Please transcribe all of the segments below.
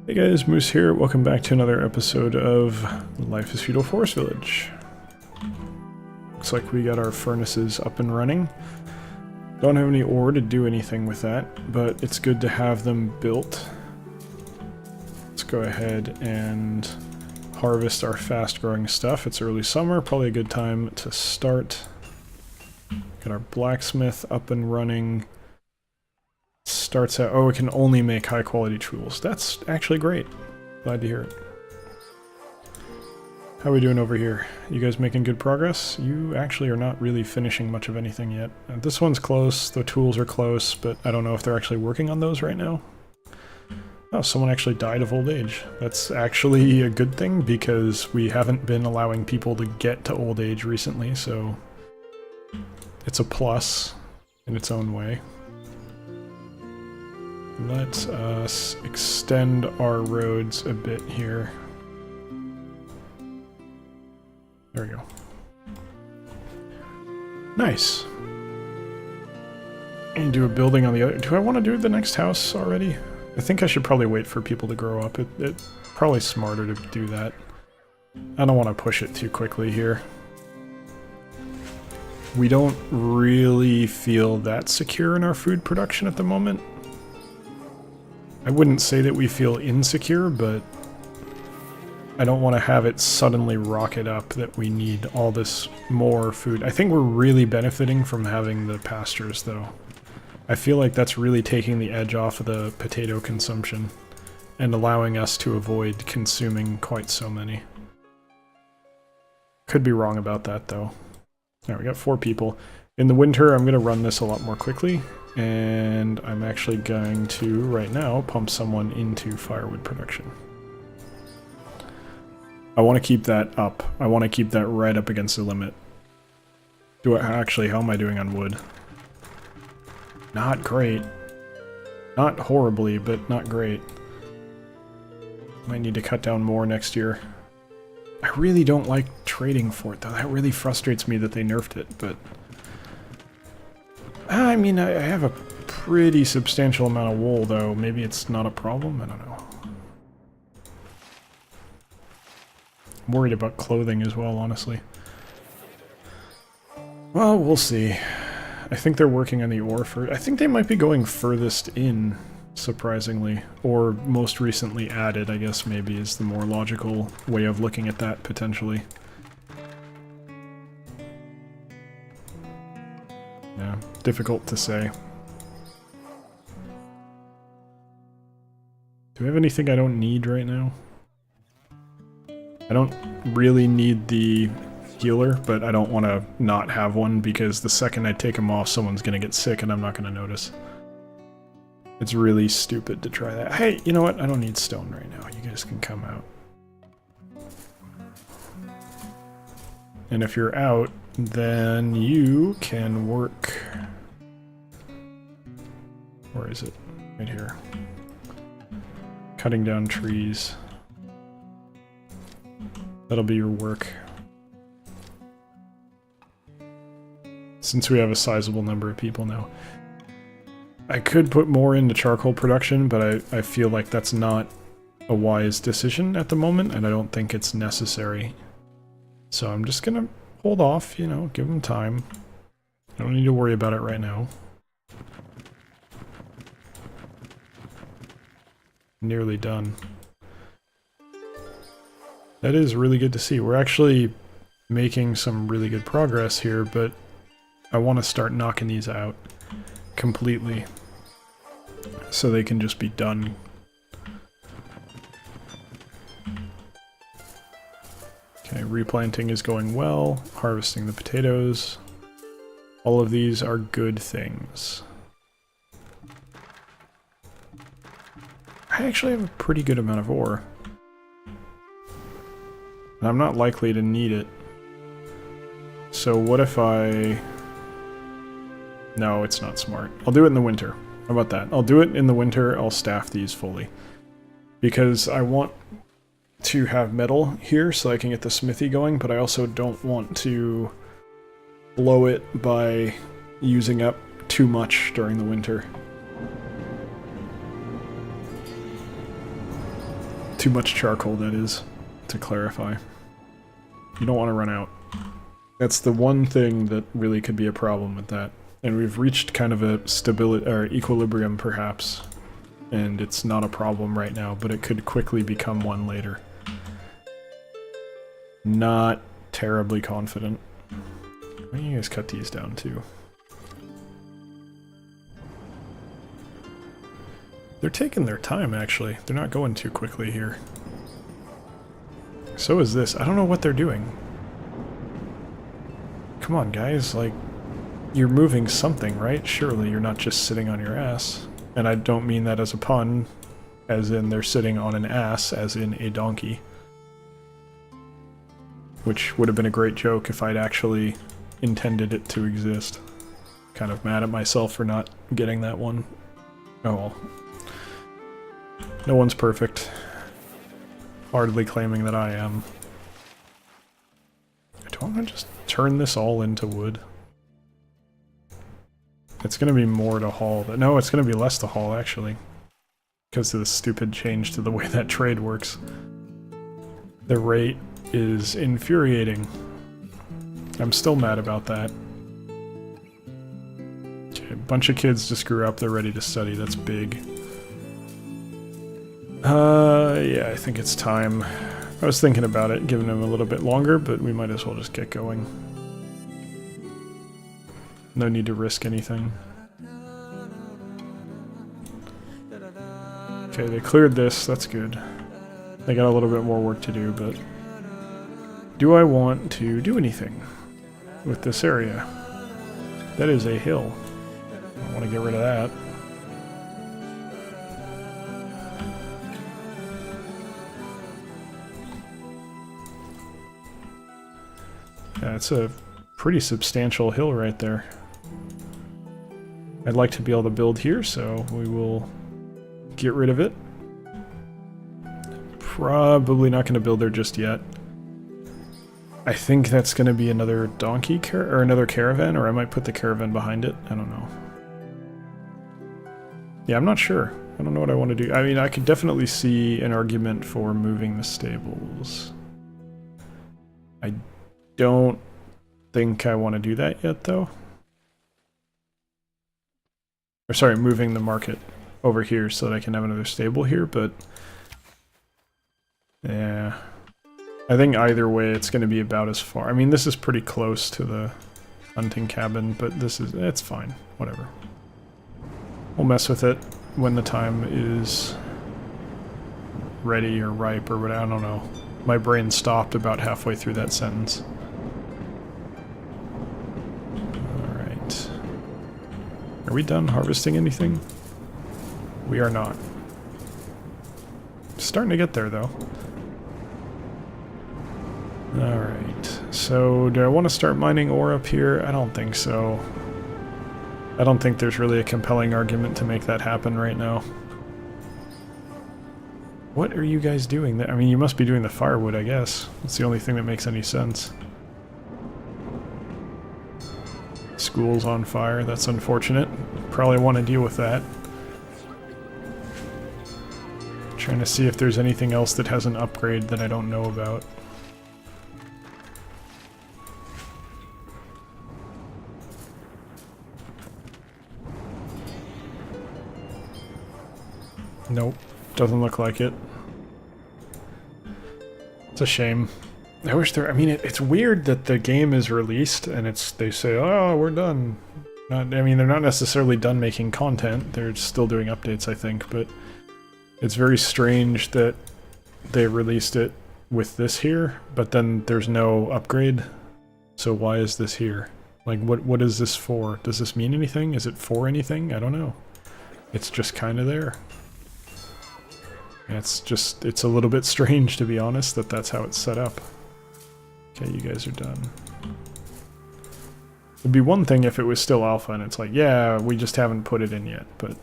Hey guys, Moose here. Welcome back to another episode of Life is Feudal Forest Village. Looks like we got our furnaces up and running. Don't have any ore to do anything with that, but it's good to have them built. Let's go ahead and harvest our fast-growing stuff. It's early summer, probably a good time to start. Got our blacksmith up and running. Starts out, oh, it can only make high quality tools. That's actually great. Glad to hear it. How are we doing over here? You guys making good progress? You actually are not really finishing much of anything yet. This one's close, the tools are close, but I don't know if they're actually working on those right now. Oh, someone actually died of old age. That's actually a good thing because we haven't been allowing people to get to old age recently, so it's a plus in its own way. Let us extend our roads a bit here. There we go. Nice. And do a building on the other. Do I want to do the next house already? I think I should probably wait for people to grow up. It's probably smarter to do that. I don't want to push it too quickly here. We don't really feel that secure in our food production at the moment. I wouldn't say that we feel insecure, but I don't want to have it suddenly rocket up that we need all this more food. I think we're really benefiting from having the pastures, though. I feel like that's really taking the edge off of the potato consumption and allowing us to avoid consuming quite so many. Could be wrong about that, though. Alright, we got 4 people. In the winter, I'm going to run this a lot more quickly. And I'm actually going to, right now, pump someone into firewood production. I want to keep that up. I want to keep that right up against the limit. Actually, how am I doing on wood? Not great. Not horribly, but not great. Might need to cut down more next year. I really don't like trading for it, though. That really frustrates me that they nerfed it, but... I mean, I have a pretty substantial amount of wool, though. Maybe it's not a problem? I don't know. I'm worried about clothing as well, honestly. Well, we'll see. I think they're working on the ore for... I think they might be going furthest in, surprisingly. Or most recently added, I guess, maybe is the more logical way of looking at that, potentially. Yeah, difficult to say. Do we have anything I don't need right now? I don't really need the healer, but I don't want to not have one because the second I take him off, someone's going to get sick and I'm not going to notice. It's really stupid to try that. Hey, you know what? I don't need stone right now. You guys can come out. And if you're out, then you can work... Where is it? Right here. Cutting down trees. That'll be your work. Since we have a sizable number of people now. I could put more into charcoal production, but I feel like that's not a wise decision at the moment, and I don't think it's necessary. So I'm just gonna hold off, you know, give them time. I don't need to worry about it right now. Nearly done. That is really good to see. We're actually making some really good progress here, but I want to start knocking these out completely so they can just be done. Okay, replanting is going well, harvesting the potatoes. All of these are good things. I actually have a pretty good amount of ore. And I'm not likely to need it. So what if I... No, it's not smart. I'll do it in the winter. How about that? I'll do it in the winter, I'll staff these fully. Because I want to have metal here so I can get the smithy going, but I also don't want to blow it by using up too much during the winter. Too much charcoal, that is, to clarify. You don't want to run out. That's the one thing that really could be a problem with that. And we've reached kind of a stability, or equilibrium perhaps, and it's not a problem right now, but it could quickly become one later. Not terribly confident. Why don't you guys cut these down too? They're taking their time, actually. They're not going too quickly here. So is this. I don't know what they're doing. Come on, guys, like, you're moving something, right? Surely you're not just sitting on your ass. And I don't mean that as a pun, as in they're sitting on an ass, as in a donkey. Which would have been a great joke if I'd actually intended it to exist. Kind of mad at myself for not getting that one. Oh well. No one's perfect. Hardly claiming that I am. Do I want to just turn this all into wood? It's going to be more to haul. No, it's going to be less to haul, actually. Because of the stupid change to the way that trade works. The rate is infuriating. I'm still mad about that. Okay, a bunch of kids just grew up, they're ready to study, that's big. Yeah, I think it's time. I was thinking about it, giving them a little bit longer, but we might as well just get going. No need to risk anything. Okay, they cleared this, that's good. They got a little bit more work to do, but... Do I want to do anything with this area? That is a hill. I want to get rid of that. Yeah, it's a pretty substantial hill right there. I'd like to be able to build here, so we will get rid of it. Probably not going to build there just yet. I think that's going to be another donkey or another caravan, or I might put the caravan behind it. I don't know. Yeah, I'm not sure. I don't know what I want to do. I mean, I could definitely see an argument for moving the stables. I don't think I want to do that yet, though. Or sorry, moving the market over here so that I can have another stable here, but... yeah... I think either way it's going to be about as far. I mean, this is pretty close to the hunting cabin, but this is... it's fine. Whatever. We'll mess with it when the time is ready or ripe or what, I don't know. My brain stopped about halfway through that sentence. Alright. Are we done harvesting anything? We are not. Starting to get there, though. Alright, so do I want to start mining ore up here? I don't think so. I don't think there's really a compelling argument to make that happen right now. What are you guys doing? I mean, you must be doing the firewood, I guess. That's the only thing that makes any sense. School's on fire, that's unfortunate. Probably want to deal with that. Trying to see if there's anything else that has an upgrade that I don't know about. Nope, doesn't look like it. It's a shame. I wish there... I mean, it's weird that the game is released and they say, oh, we're done. I mean, they're not necessarily done making content. They're still doing updates, I think, but it's very strange that they released it with this here, but then there's no upgrade. So why is this here? Like, what is this for? Does this mean anything? Is it for anything? I don't know. It's just kind of there. It's a little bit strange, to be honest, that that's how it's set up. Okay, you guys are done. It'd be one thing if it was still alpha and it's like, yeah, we just haven't put it in yet, but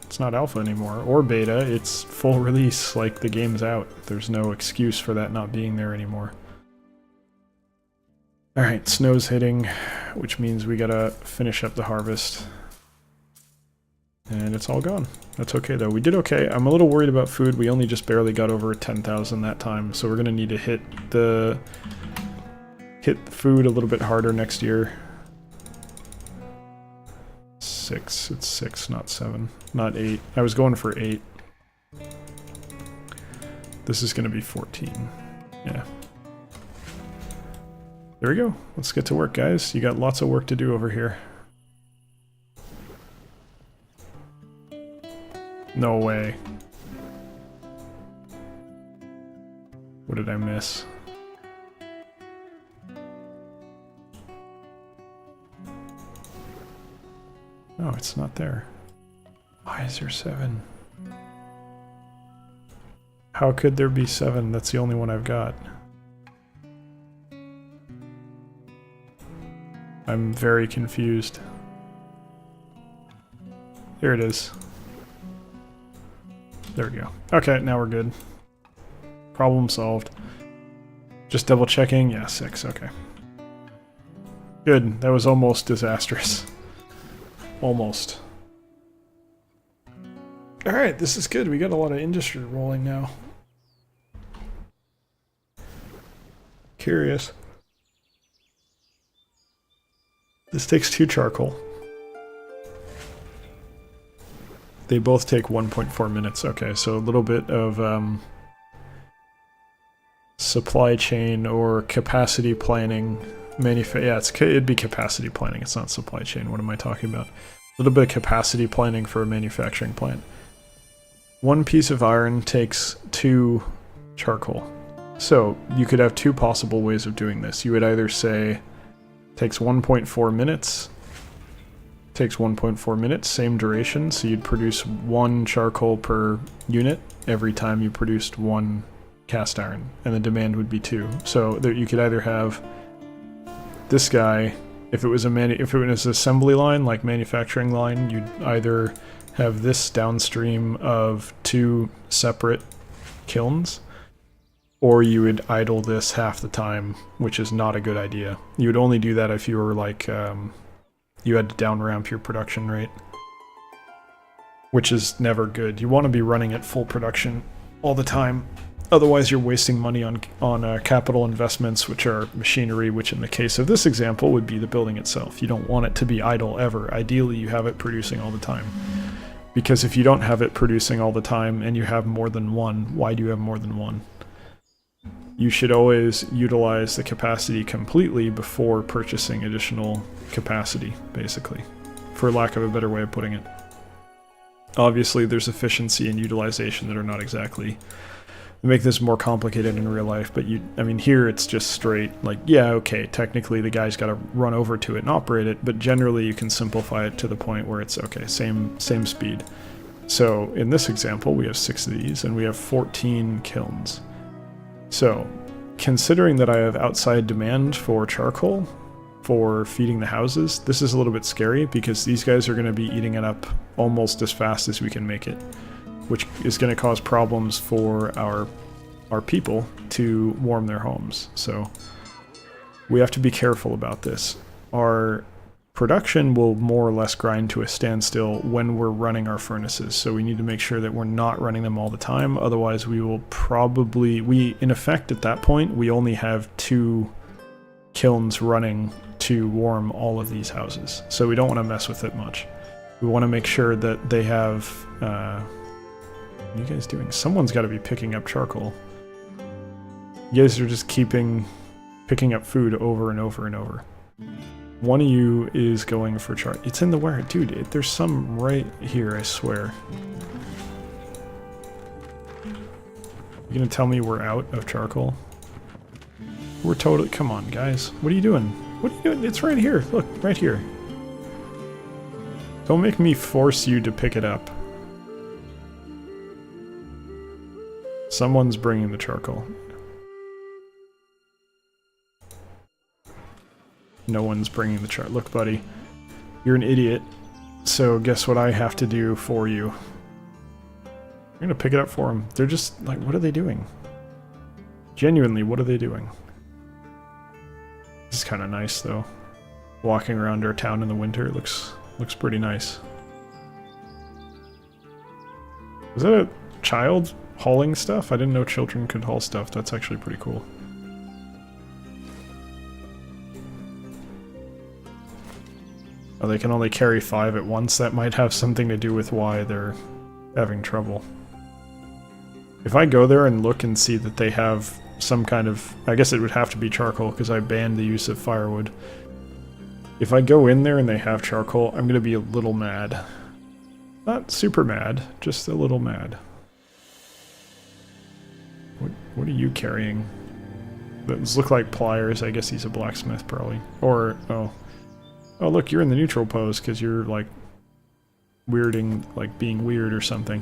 it's not alpha anymore, or beta, it's full release, like the game's out. There's no excuse for that not being there anymore. Alright, snow's hitting, which means we gotta finish up the harvest. And it's all gone. That's okay though. We did okay. I'm a little worried about food. We only just barely got over 10,000 that time, so we're gonna need to hit the food a little bit harder next year. 6. It's 6, not 7. Not 8. I was going for 8. This is gonna be 14. Yeah. There we go. Let's get to work, guys. You got lots of work to do over here. No way. What did I miss? No, it's not there. Why is there 7? How could there be 7? That's the only one I've got. I'm very confused. There it is. There we go. Okay, now we're good. Problem solved. Just double checking. Yeah, 6. Okay. Good. That was almost disastrous. Almost. Alright, this is good. We got a lot of industry rolling now. Curious. This takes 2 charcoal. They both take 1.4 minutes. Okay, so a little bit of supply chain or capacity planning. Yeah, it'd be capacity planning. It's not supply chain. What am I talking about? A little bit of capacity planning for a manufacturing plant. 1 piece of iron takes 2 charcoal. So you could have 2 possible ways of doing this. You would either say takes 1.4 minutes. Takes 1.4 minutes, same duration, so you'd produce 1 charcoal per unit every time you produced 1 cast iron, and the demand would be 2. So there, you could either have this guy, if it was an assembly line, like manufacturing line, you'd either have this downstream of 2 separate kilns, or you would idle this half the time, which is not a good idea. You would only do that if you were like you had to down ramp your production rate, which is never good. You want to be running at full production all the time. Otherwise, you're wasting money on capital investments, which are machinery, which in the case of this example would be the building itself. You don't want it to be idle ever. Ideally, you have it producing all the time. Because if you don't have it producing all the time and you have more than 1, why do you have more than 1? You should always utilize the capacity completely before purchasing additional capacity, basically, for lack of a better way of putting it. Obviously, there's efficiency and utilization that are not exactly make this more complicated in real life, but I mean, here it's just straight, like, yeah, okay, technically the guy's got to run over to it and operate it, but generally you can simplify it to the point where it's, okay, same speed. So in this example, we have 6 of these, and we have 14 kilns. So, considering that I have outside demand for charcoal for feeding the houses, this is a little bit scary because these guys are going to be eating it up almost as fast as we can make it, which is going to cause problems for our people to warm their homes. So we have to be careful about this. Our production will more or less grind to a standstill when we're running our furnaces, so we need to make sure that we're not running them all the time. Otherwise, we will probably, in effect at that point, we only have 2 kilns running to warm all of these houses. So we don't want to mess with it much. We want to make sure that they have... what are you guys doing? Someone's got to be picking up charcoal. You guys are just picking up food over and over and over. One of you is going for It's in the where, dude. There's some right here, I swear. You gonna tell me we're out of charcoal? We're totally... Come on, guys. What are you doing? What are you doing? It's right here. Look, right here. Don't make me force you to pick it up. Someone's bringing the charcoal. No one's bringing the chart. Look, buddy, you're an idiot. So guess what I have to do for you? I'm gonna pick it up for them. They're just like, what are they doing? Genuinely, what are they doing? This is kind of nice, though. Walking around our town in the winter looks pretty nice. Is that a child hauling stuff? I didn't know children could haul stuff. That's actually pretty cool. Oh, they can only carry 5 at once. That might have something to do with why they're having trouble. If I go there and look and see that they have some kind of... I guess it would have to be charcoal because I banned the use of firewood. If I go in there and they have charcoal, I'm going to be a little mad. Not super mad, just a little mad. What are you carrying? Those look like pliers. I guess he's a blacksmith, probably. Or, oh. Oh, look, you're in the neutral pose because you're, like, weirding, like, being weird or something.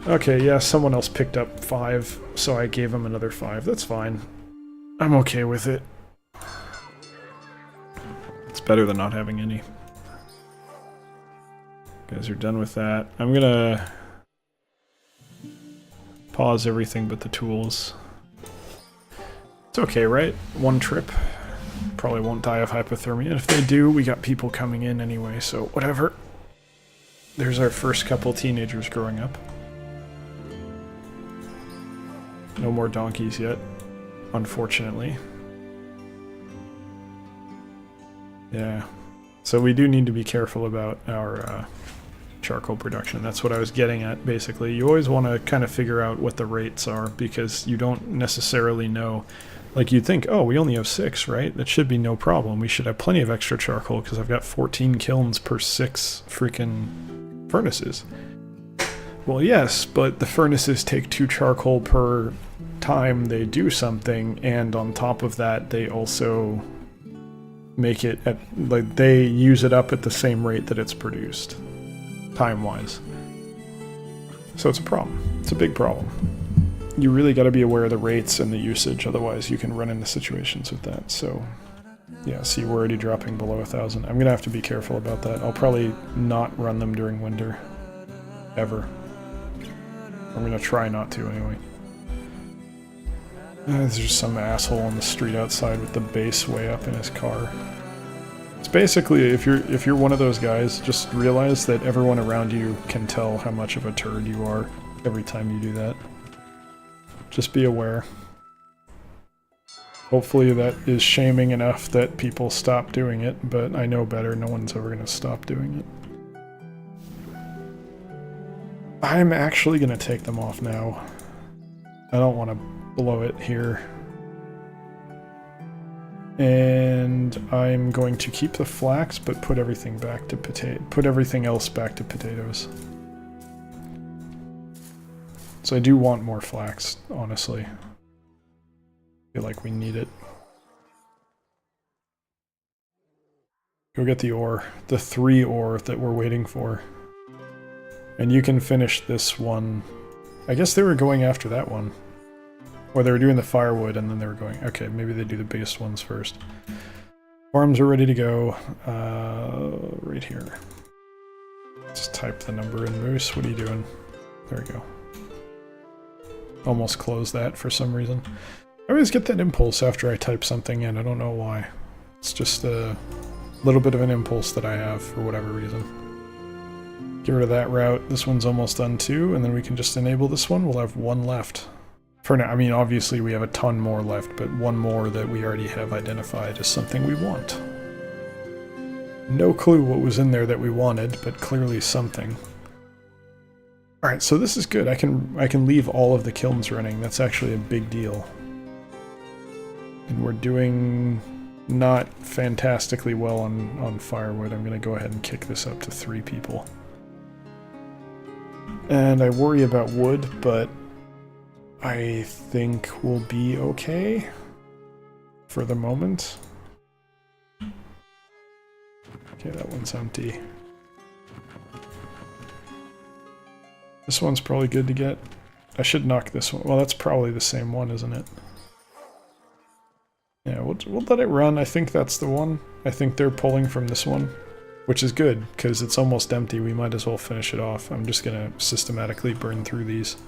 Okay, yeah, someone else picked up 5, so I gave him another 5. That's fine. I'm okay with it. It's better than not having any. Guys are done with that. I'm gonna pause everything but the tools. It's okay, right? One trip. Probably won't die of hypothermia. And if they do, we got people coming in anyway, so whatever. There's our first couple teenagers growing up. No more donkeys yet, unfortunately. Yeah. So we do need to be careful about our charcoal production. That's what I was getting at, basically. You always want to kind of figure out what the rates are, because you don't necessarily know. Like, you'd think, oh, we only have 6, right? That should be no problem. We should have plenty of extra charcoal, because I've got 14 kilns per 6 freaking furnaces. Well, yes, but the furnaces take 2 charcoal per time they do something, and on top of that, they also make it at, like, they use it up at the same rate that it's produced, time-wise. So it's a problem. It's a big problem. You really got to be aware of the rates and the usage, otherwise you can run into situations with that. So, yeah, see, we're already dropping below 1,000. I'm going to have to be careful about that. I'll probably not run them during winter. Ever. I'm going to try not to, anyway. There's just some asshole on the street outside with the bass way up in his car. It's basically, if you're one of those guys, just realize that everyone around you can tell how much of a turd you are every time you do that. Just be aware. Hopefully that is shaming enough that people stop doing it, but I know better. No one's ever going to stop doing it. I'm actually going to take them off now. I don't want to blow it here. And I'm going to keep the flax, but put everything back to put everything else back to potatoes. So I do want more flax, honestly. I feel like we need it. Go get the ore. The 3 ore that we're waiting for. And you can finish this one. I guess they were going after that one. Or they were doing the firewood and then they were going... Okay, maybe they do the biggest ones first. Farms are ready to go. Right here. Just type the number in, Moose. What are you doing? There we go. Almost closed that for some reason. I always get that impulse after I type something in. I don't know why. It's just a little bit of an impulse that I have for whatever reason. Get rid of that route. This one's almost done too, and then we can just enable this one. We'll have 1 left. For now, I mean, obviously we have a ton more left, but 1 more that we already have identified is something we want. No clue what was in there that we wanted, but clearly something. Alright, so this is good. I can leave all of the kilns running. That's actually a big deal. And we're doing not fantastically well on firewood. I'm going to go ahead and kick this up to 3 people. And I worry about wood, but I think we'll be okay for the moment. Okay, that one's empty. This one's probably good to get. I should knock this one. Well, that's probably the same one, isn't it? Yeah, we'll let it run. I think that's the one. I think they're pulling from this one, which is good, because it's almost empty. We might as well finish it off. I'm just going to systematically burn through these.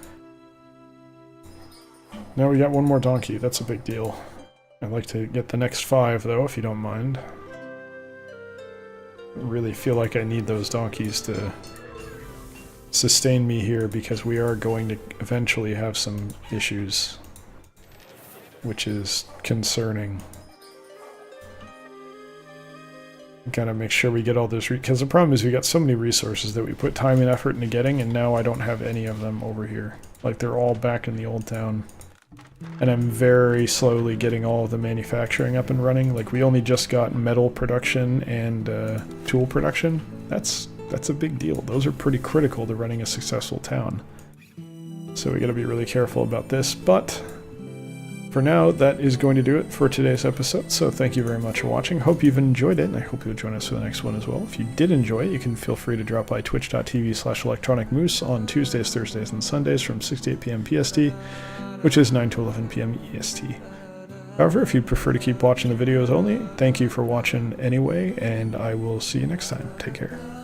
Now we got 1 more donkey. That's a big deal. I'd like to get the next 5, though, if you don't mind. I really feel like I need those donkeys to sustain me here because we are going to eventually have some issues, which is concerning. Gotta make sure we get all those, because the problem is we got so many resources that we put time and effort into getting, and now I don't have any of them over here. Like, they're all back in the old town. And I'm very slowly getting all of the manufacturing up and running. Like, we only just got metal production and tool production. That's a big deal. Those are pretty critical to running a successful town. So we gotta be really careful about this, but for now, that is going to do it for today's episode, so thank you very much for watching. Hope you've enjoyed it, and I hope you'll join us for the next one as well. If you did enjoy it, you can feel free to drop by twitch.tv/electronicmoose on Tuesdays, Thursdays, and Sundays from 6 to 8 p.m. PST, which is 9 to 11 p.m. EST. However, if you'd prefer to keep watching the videos only, thank you for watching anyway, and I will see you next time. Take care.